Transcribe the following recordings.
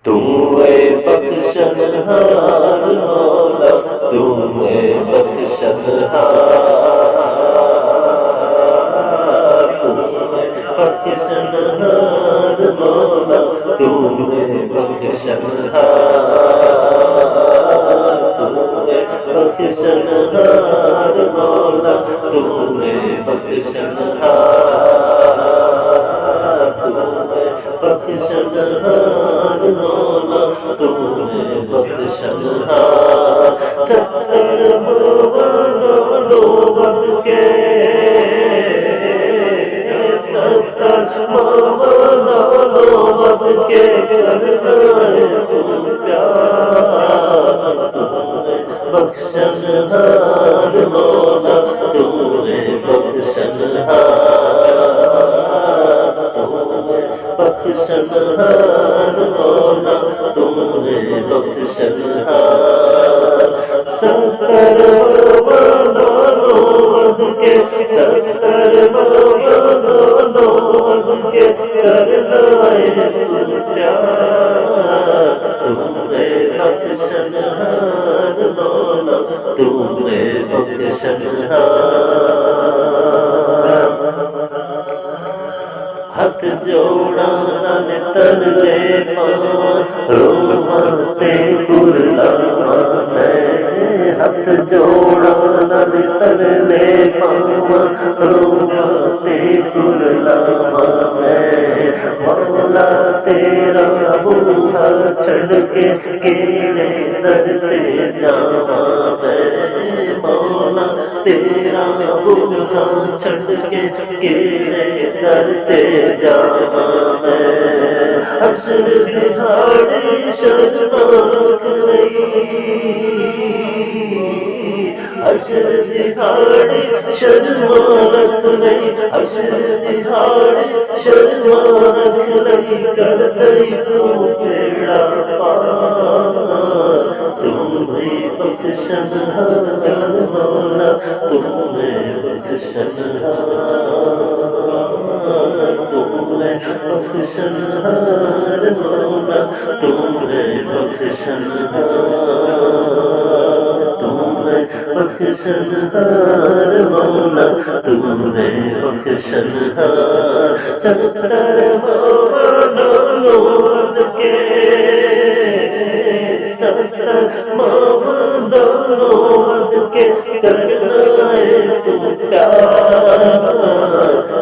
तू है बख्शनहार मौला, तू है बख्शनहार, तू है बख्शनहार मौला, तू है बख्शनहार, तू है बख्शनहार मौला, तू है बख्शनहार, तू है बख्शनहार मौला, तू है बख्शनहार। सत्तर मौलानो बद के, सत्तर मौलानो बद के करनाए तू प्यार, तू है बख्शनहार मौला, तू है बख्शनहार, बख्शनहार मौला, तू है बख्शनहार। सत्तर मौलानो बद के, सत्तर मौलानो बद के करनाए तू प्यार, तू है बख्शनहार मौला, तू है बख्शनहार। हाथ जोड़ा न तरले पावा, रोमते कुर्लावा मैं, हाथ जोड़ा न तरले पावा, रोमते कुर्लावा मैं। मौला तेरा बूहा छड़ के केड़े दर ते जावा मैं, मौला तेरा बूहा छड़ के केड़े दर ते जावा मैं। हश्र दिहाड़ी शर्माक नहीं, हश्र दिहाड़ी शर्माक नहीं, हश्र दिहाड़ी शर्माक नहीं, कर दई तू बेड़ा पार। तुम्हें बख्शनहार मौला, तुम्हें बख्शनहार, तुम्हें बख्शनहार मौला, तुम्हें बख्शनहार, तुम्हें बख्शनहार मौला, तुम्हें बख्शनहार। सत्तर मौलानो बद के, सत्तर मौलानो बद के करनाए तू प्यार,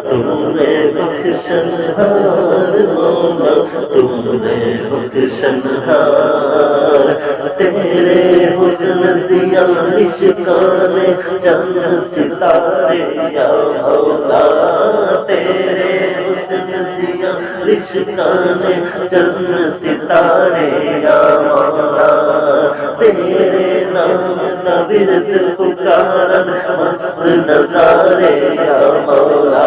तुमने बख्शनहार मौला, तुमने बख्शनहार। तेरे हुस्न दिया इश्काने चंद सितारे या मौला, तेरे हुस्न दिया इश्काने चंद सितारे या मौला। तेरे नाम का विरद पुकारन मस्त नजारे या मौला,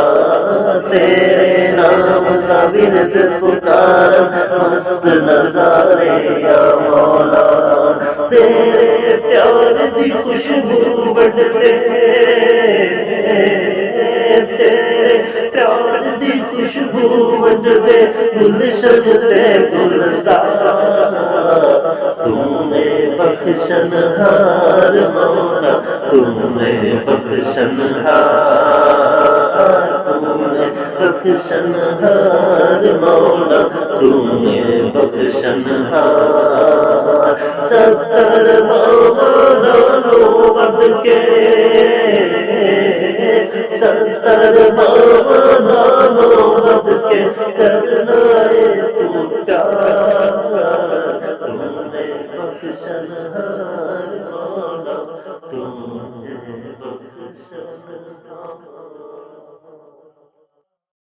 तेरे नाम का विरद पुकारन मस्त नजारे या मौला। तेरे प्यार दी खुशबू बढ़ते, तेरे प्यार दी खुशबू बढ़ते, गुलशन ते गुलजार। तुमने बख्शनहार मौला, तुमने बख्शनहार, तुमने बख्शनहार मौला, तुमने बख्शनहार। सत्तर मौलानो बद के, सत्तर